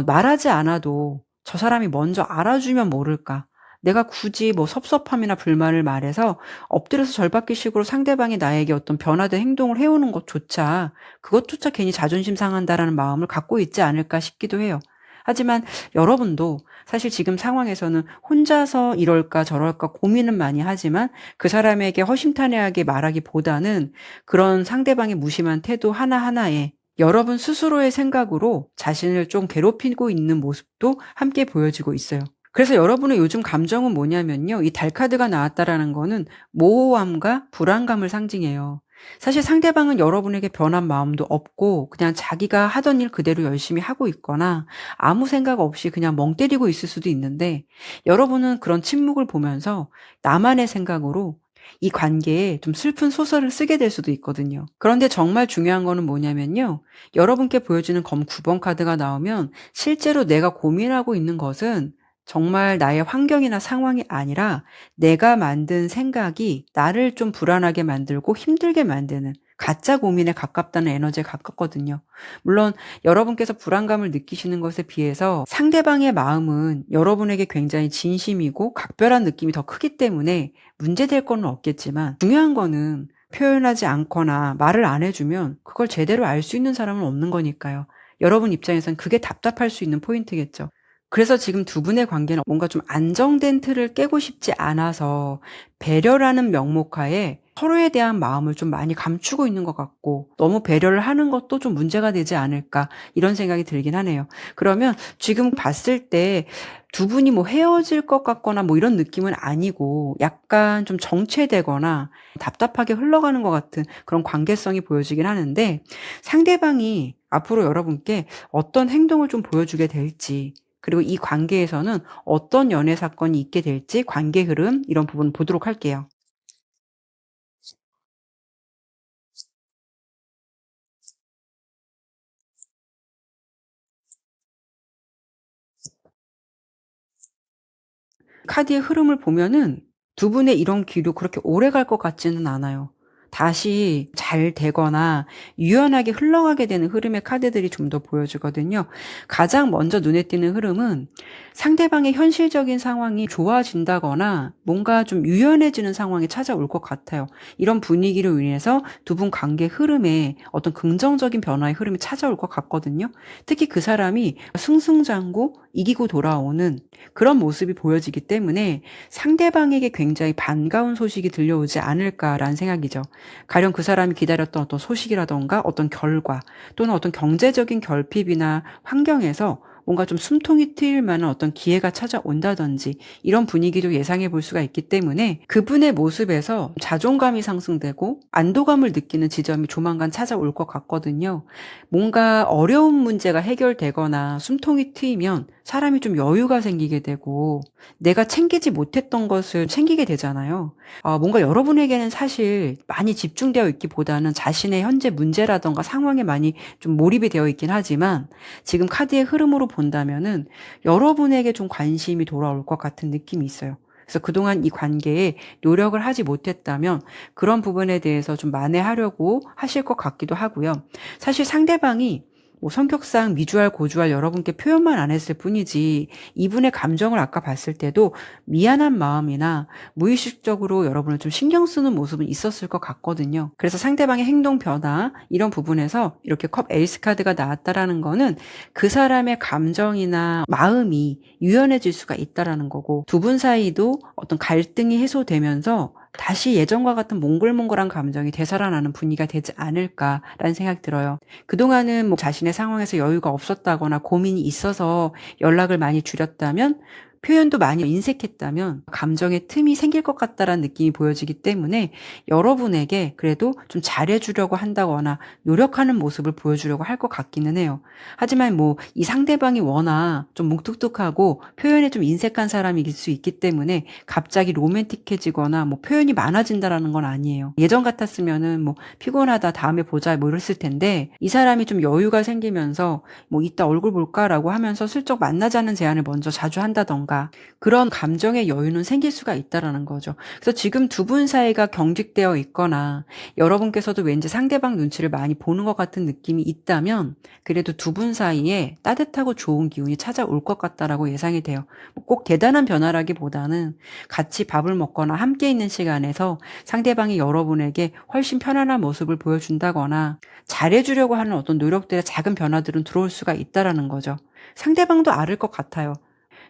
말하지 않아도 저 사람이 먼저 알아주면 모를까. 내가 굳이 뭐 섭섭함이나 불만을 말해서 엎드려서 절받기식으로 상대방이 나에게 어떤 변화된 행동을 해오는 것조차 그것조차 괜히 자존심 상한다라는 마음을 갖고 있지 않을까 싶기도 해요. 하지만 여러분도 사실 지금 상황에서는 혼자서 이럴까 저럴까 고민은 많이 하지만 그 사람에게 허심탄회하게 말하기보다는 그런 상대방의 무심한 태도 하나하나에 여러분 스스로의 생각으로 자신을 좀 괴롭히고 있는 모습도 함께 보여지고 있어요. 그래서 여러분의 요즘 감정은 뭐냐면요. 이 달 카드가 나왔다라는 거는 모호함과 불안감을 상징해요. 사실 상대방은 여러분에게 변한 마음도 없고 그냥 자기가 하던 일 그대로 열심히 하고 있거나 아무 생각 없이 그냥 멍 때리고 있을 수도 있는데 여러분은 그런 침묵을 보면서 나만의 생각으로 이 관계에 좀 슬픈 소설을 쓰게 될 수도 있거든요. 그런데 정말 중요한 거는 뭐냐면요. 여러분께 보여주는 검 9번 카드가 나오면 실제로 내가 고민하고 있는 것은 정말 나의 환경이나 상황이 아니라 내가 만든 생각이 나를 좀 불안하게 만들고 힘들게 만드는 가짜 고민에 가깝다는 에너지에 가깝거든요. 물론 여러분께서 불안감을 느끼시는 것에 비해서 상대방의 마음은 여러분에게 굉장히 진심이고 각별한 느낌이 더 크기 때문에 문제될 건 없겠지만 중요한 거는 표현하지 않거나 말을 안 해주면 그걸 제대로 알 수 있는 사람은 없는 거니까요. 여러분 입장에선 그게 답답할 수 있는 포인트겠죠. 그래서 지금 두 분의 관계는 뭔가 좀 안정된 틀을 깨고 싶지 않아서 배려라는 명목하에 서로에 대한 마음을 좀 많이 감추고 있는 것 같고 너무 배려를 하는 것도 좀 문제가 되지 않을까 이런 생각이 들긴 하네요. 그러면 지금 봤을 때 두 분이 뭐 헤어질 것 같거나 뭐 이런 느낌은 아니고 약간 좀 정체되거나 답답하게 흘러가는 것 같은 그런 관계성이 보여지긴 하는데 상대방이 앞으로 여러분께 어떤 행동을 좀 보여주게 될지 그리고 이 관계에서는 어떤 연애 사건이 있게 될지 관계 흐름 이런 부분 보도록 할게요. 카드의 흐름을 보면은 두 분의 이런 기류 그렇게 오래 갈 것 같지는 않아요. 다시 잘 되거나 유연하게 흘러가게 되는 흐름의 카드들이 좀 더 보여주거든요. 가장 먼저 눈에 띄는 흐름은 상대방의 현실적인 상황이 좋아진다거나 뭔가 좀 유연해지는 상황이 찾아올 것 같아요. 이런 분위기로 인해서 두 분 관계 흐름에 어떤 긍정적인 변화의 흐름이 찾아올 것 같거든요. 특히 그 사람이 승승장구 이기고 돌아오는 그런 모습이 보여지기 때문에 상대방에게 굉장히 반가운 소식이 들려오지 않을까라는 생각이죠. 가령 그 사람이 기다렸던 어떤 소식이라던가 어떤 결과 또는 어떤 경제적인 결핍이나 환경에서 뭔가 좀 숨통이 트일 만한 어떤 기회가 찾아온다든지 이런 분위기도 예상해 볼 수가 있기 때문에 그분의 모습에서 자존감이 상승되고 안도감을 느끼는 지점이 조만간 찾아올 것 같거든요. 뭔가 어려운 문제가 해결되거나 숨통이 트이면 사람이 좀 여유가 생기게 되고 내가 챙기지 못했던 것을 챙기게 되잖아요. 뭔가 여러분에게는 사실 많이 집중되어 있기보다는 자신의 현재 문제라던가 상황에 많이 좀 몰입이 되어 있긴 하지만 지금 카드의 흐름으로 본다면은 여러분에게 좀 관심이 돌아올 것 같은 느낌이 있어요. 그래서 그동안 이 관계에 노력을 하지 못했다면 그런 부분에 대해서 좀 만회하려고 하실 것 같기도 하고요. 사실 상대방이 뭐 성격상 미주알 고주알 여러분께 표현만 안 했을 뿐이지 이분의 감정을 아까 봤을 때도 미안한 마음이나 무의식적으로 여러분을 좀 신경 쓰는 모습은 있었을 것 같거든요. 그래서 상대방의 행동 변화 이런 부분에서 이렇게 컵 에이스 카드가 나왔다라는 거는 그 사람의 감정이나 마음이 유연해질 수가 있다라는 거고 두 분 사이도 어떤 갈등이 해소되면서 다시 예전과 같은 몽글몽글한 감정이 되살아나는 분위기가 되지 않을까라는 생각이 들어요. 그동안은 뭐 자신의 상황에서 여유가 없었다거나 고민이 있어서 연락을 많이 줄였다면 표현도 많이 인색했다면 감정의 틈이 생길 것 같다라는 느낌이 보여지기 때문에 여러분에게 그래도 좀 잘해주려고 한다거나 노력하는 모습을 보여주려고 할 것 같기는 해요. 하지만 뭐 이 상대방이 워낙 좀 뭉툭툭하고 표현에 좀 인색한 사람일 수 있기 때문에 갑자기 로맨틱해지거나 뭐 표현이 많아진다라는 건 아니에요. 예전 같았으면은 뭐 피곤하다 다음에 보자 뭐 이랬을 텐데 이 사람이 좀 여유가 생기면서 뭐 이따 얼굴 볼까라고 하면서 슬쩍 만나자는 제안을 먼저 자주 한다던가 그런 감정의 여유는 생길 수가 있다라는 거죠. 그래서 지금 두 분 사이가 경직되어 있거나 여러분께서도 왠지 상대방 눈치를 많이 보는 것 같은 느낌이 있다면 그래도 두 분 사이에 따뜻하고 좋은 기운이 찾아올 것 같다라고 예상이 돼요. 꼭 대단한 변화라기보다는 같이 밥을 먹거나 함께 있는 시간에서 상대방이 여러분에게 훨씬 편안한 모습을 보여준다거나 잘해주려고 하는 어떤 노력들의 작은 변화들은 들어올 수가 있다라는 거죠. 상대방도 알을 것 같아요.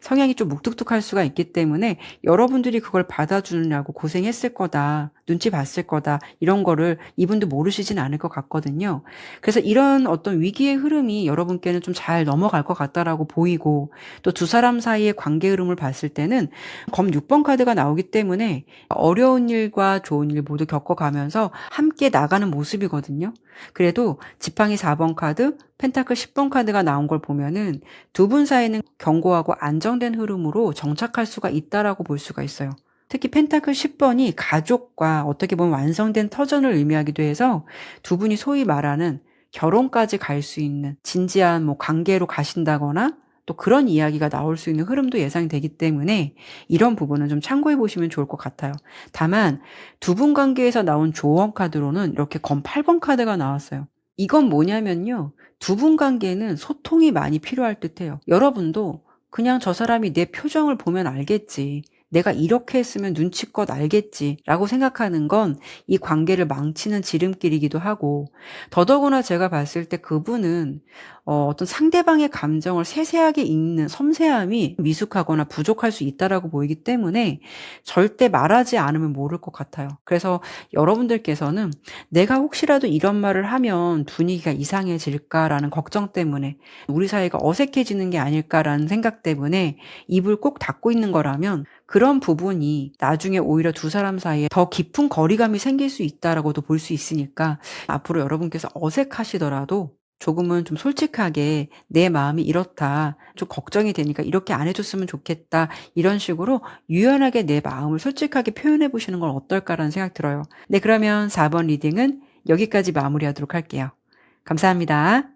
성향이 좀 묵뚝뚝할 수가 있기 때문에 여러분들이 그걸 받아주느냐고 고생했을 거다, 눈치 봤을 거다 이런 거를 이분도 모르시진 않을 것 같거든요. 그래서 이런 어떤 위기의 흐름이 여러분께는 좀 잘 넘어갈 것 같다라고 보이고 또 두 사람 사이의 관계 흐름을 봤을 때는 검 6번 카드가 나오기 때문에 어려운 일과 좋은 일 모두 겪어가면서 함께 나가는 모습이거든요. 그래도 지팡이 4번 카드, 펜타클 10번 카드가 나온 걸 보면은 두 분 사이는 견고하고 안정된 흐름으로 정착할 수가 있다라고 볼 수가 있어요. 특히 펜타클 10번이 가족과 어떻게 보면 완성된 터전을 의미하기도 해서 두 분이 소위 말하는 결혼까지 갈 수 있는 진지한 뭐 관계로 가신다거나 또 그런 이야기가 나올 수 있는 흐름도 예상이 되기 때문에 이런 부분은 좀 참고해 보시면 좋을 것 같아요. 다만 두 분 관계에서 나온 조언 카드로는 이렇게 검 8번 카드가 나왔어요. 이건 뭐냐면요. 두 분 관계는 소통이 많이 필요할 듯해요. 여러분도 그냥 저 사람이 내 표정을 보면 알겠지. 내가 이렇게 했으면 눈치껏 알겠지 라고 생각하는 건 이 관계를 망치는 지름길이기도 하고 더더구나 제가 봤을 때 그분은 어떤 상대방의 감정을 세세하게 읽는 섬세함이 미숙하거나 부족할 수 있다라고 보이기 때문에 절대 말하지 않으면 모를 것 같아요. 그래서 여러분들께서는 내가 혹시라도 이런 말을 하면 분위기가 이상해질까라는 걱정 때문에 우리 사이가 어색해지는 게 아닐까라는 생각 때문에 입을 꼭 닫고 있는 거라면 그런 부분이 나중에 오히려 두 사람 사이에 더 깊은 거리감이 생길 수 있다라고도 볼 수 있으니까 앞으로 여러분께서 어색하시더라도 조금은 좀 솔직하게 내 마음이 이렇다. 좀 걱정이 되니까 이렇게 안 해줬으면 좋겠다. 이런 식으로 유연하게 내 마음을 솔직하게 표현해 보시는 건 어떨까라는 생각 들어요. 네, 그러면 4번 리딩은 여기까지 마무리하도록 할게요. 감사합니다.